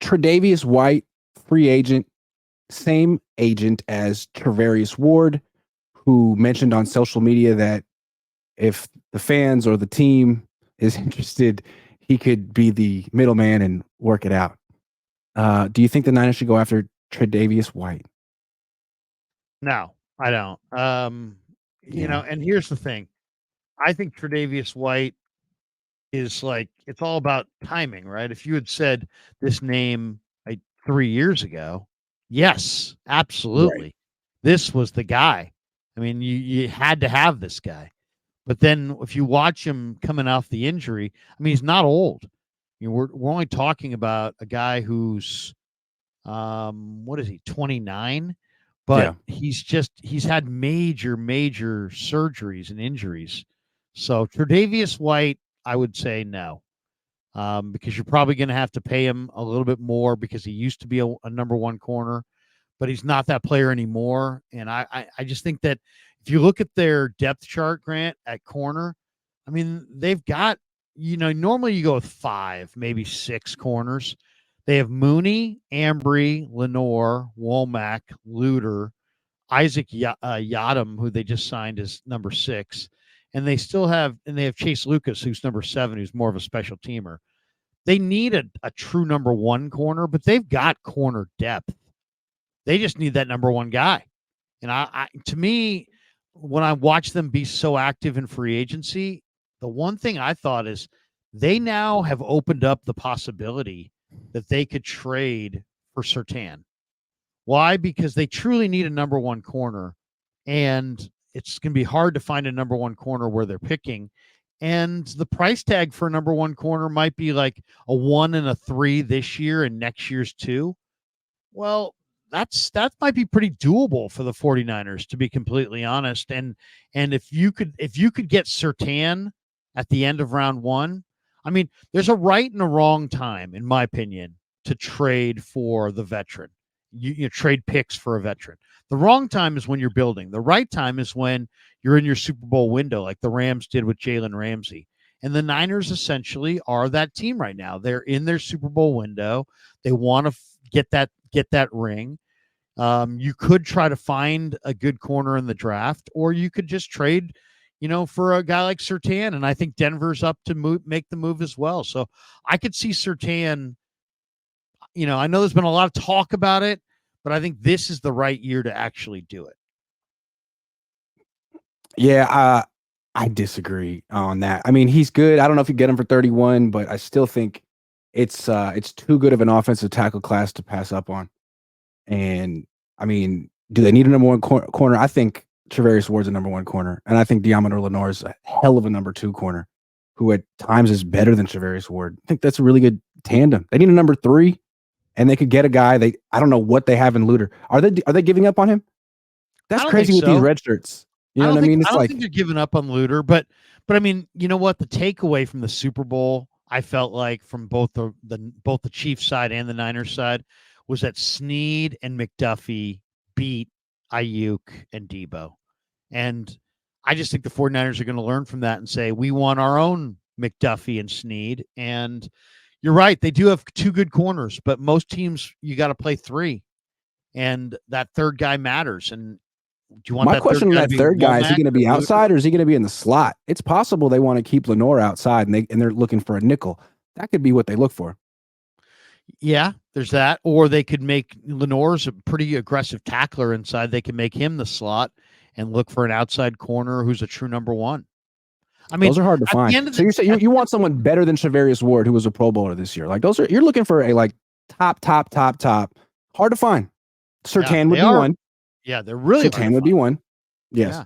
Tre'Davious White, free agent, same agent as Tre'Davious Ward, who mentioned on social media that if the fans or the team is interested, he could be the middleman and work it out. Do you think the Niners should go after Tre'Davious White? No, I don't. And here's the thing. I think Tre'Davious White is like, it's all about timing, right? If you had said this name like 3 years ago, yes, Right. absolutely. This was the guy. I mean, you had to have this guy. But then if you watch him coming off the injury, I mean, he's not old. We're only talking about a guy who's what is he, 29? But Yeah. he's had major surgeries and injuries. So Tre'Davious White, I would say no, because you're probably going to have to pay him a little bit more because he used to be a number one corner, but he's not that player anymore. And I just think that if you look at their depth chart, Grant, at corner, I mean, they've got, normally you go with 5, maybe 6 corners. They have Mooney, Ambry, Lenore, Womack, Luter, Isaac Yadam, who they just signed as number 6. And they have Chase Lucas, who's number 7, who's more of a special teamer. They need a true number 1 corner, but they've got corner depth. They just need that number 1 guy. And to me, when I watch them be so active in free agency, the one thing I thought is they now have opened up the possibility that they could trade for Surtain. Why? Because they truly need a number 1 corner, and it's going to be hard to find a number 1 corner where they're picking. And the price tag for a number 1 corner might be like a 1 and a 3 this year and next year's 2. Well, that might be pretty doable for the 49ers, to be completely honest. And if you could get Surtain at the end of round 1, I mean, there's a right and a wrong time, in my opinion, to trade for the veteran. You trade picks for a veteran. The wrong time is when you're building. The right time is when you're in your Super Bowl window, like the Rams did with Jalen Ramsey. And the Niners essentially are that team right now. They're in their Super Bowl window. They want to get that ring. You could try to find a good corner in the draft, or you could just trade, for a guy like Surtain. And I think Denver's up to make the move as well. So I could see Surtain. I know there's been a lot of talk about it, but I think this is the right year to actually do it. Yeah, I disagree on that. I mean, he's good. I don't know if you get him for 31, but I still think it's too good of an offensive tackle class to pass up on. And I mean, do they need a number 1 corner? I think Tre'Davious Ward's a number 1 corner, and I think Diamador Lenore is a hell of a number 2 corner, who at times is better than Tre'Davious Ward. I think that's a really good tandem. They need a number 3, and they could get a guy. I don't know what they have in Luter. Are they giving up on him? That's crazy with these red shirts. You know what I mean? I don't think they're giving up on Luter, but I mean, you know what? The takeaway from the Super Bowl, I felt like from both the Chiefs side and the Niners side, was that Snead and McDuffie beat Ayuk and Debo. And I just think the 49ers are going to learn from that and say, we want our own McDuffie and Snead. And you're right. They do have 2 good corners, but most teams, you got to play 3. And that third guy matters. And do you want my question on that third guy? Is he going to be outside or is he going to be in the slot? It's possible they want to keep Lenore outside and they're looking for a nickel. That could be what they look for. Yeah, there's that. Or they could make Lenore's a pretty aggressive tackler inside. They can make him the slot and look for an outside corner who's a true number 1. I mean, those are hard to find. So you want someone better than Tre'Davious Ward, who was a Pro Bowler this year. Like you're looking for a like top. Hard to find. Surtain would be one. Yeah, they're really Surtain would be one. Yes. Yeah.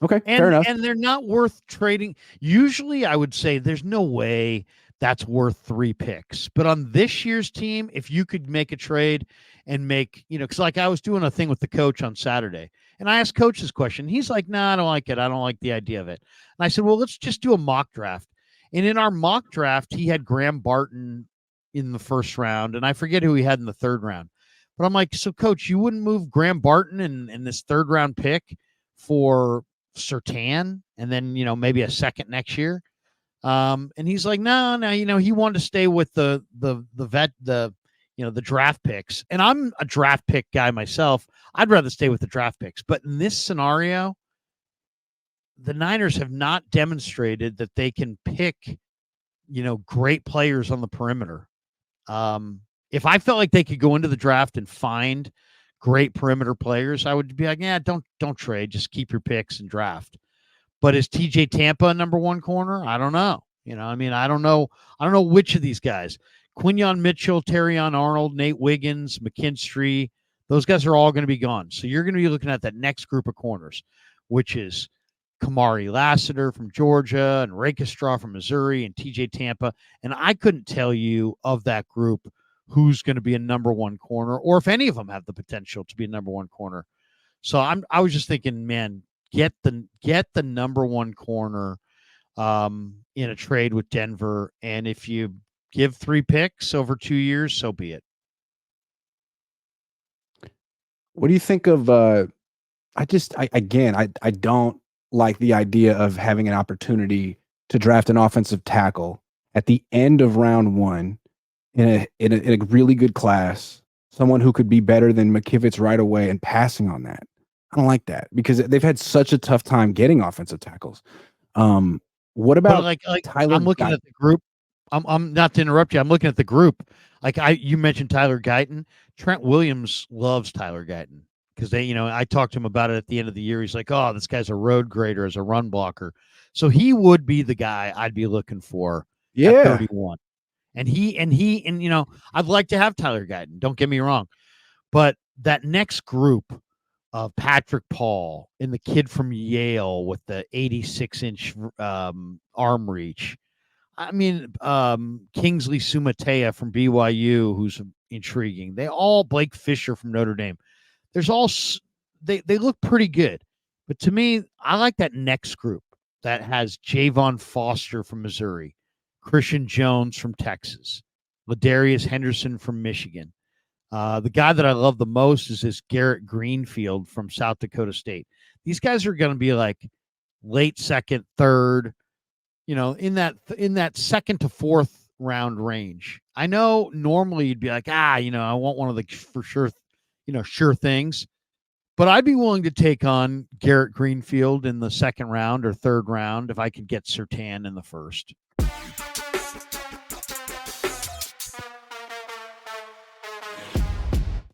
Okay, fair enough. And they're not worth trading. Usually I would say there's no way that's worth 3 picks. But on this year's team, if you could make a trade and make, because like I was doing a thing with the coach on Saturday, and I asked Coach this question. He's like, I don't like it. I don't like the idea of it. And I said, well, let's just do a mock draft. And in our mock draft, he had Graham Barton in the first round, and I forget who he had in the third round. But I'm like, so Coach, you wouldn't move Graham Barton in this third round pick for Surtain and then, maybe a second next year? And he's like, no, he wanted to stay with the vet, the draft picks. And I'm a draft pick guy myself. I'd rather stay with the draft picks. But in this scenario, the Niners have not demonstrated that they can pick, great players on the perimeter. If I felt like they could go into the draft and find great perimeter players, I would be like, yeah, don't trade, just keep your picks and draft. But is TJ Tampa a number one corner? I don't know. I don't know. I don't know which of these guys. Quinyon Mitchell, Terrion Arnold, Nate Wiggins, McKinstry, those guys are all going to be gone. So you're going to be looking at that next group of corners, which is Kamari Lassiter from Georgia and Rakestra from Missouri and TJ Tampa. And I couldn't tell you of that group who's going to be a number one corner or if any of them have the potential to be a number one corner. So I was just thinking, man, get the number one corner in a trade with Denver. And if you give 3 picks over 2 years, so be it. What do you think of I don't like the idea of having an opportunity to draft an offensive tackle at the end of round 1 in a really good class, someone who could be better than McKivitz right away and passing on that. I don't like that because they've had such a tough time getting offensive tackles. What about like Tyler I'm looking Guyton? at the group. I'm not to interrupt you. I'm looking at the group. You mentioned Tyler Guyton. Trent Williams loves Tyler Guyton because I talked to him about it at the end of the year. He's like, oh, this guy's a road grader as a run blocker. So he would be the guy I'd be looking for at 31. And I'd like to have Tyler Guyton. Don't get me wrong. But that next group of Patrick Paul and the kid from Yale with the 86-inch arm reach. I mean, Kingsley Sumatea from BYU, who's intriguing. Blake Fisher from Notre Dame. They look pretty good. But to me, I like that next group that has Javon Foster from Missouri, Christian Jones from Texas, Ladarius Henderson from Michigan. The guy that I love the most is this Garrett Greenfield from South Dakota State. These guys are going to be like late second, third, in that second to fourth round range. I know normally you'd be like, I want one of the for sure, sure things, but I'd be willing to take on Garrett Greenfield in the second round or third round if I could get Surtain in the first.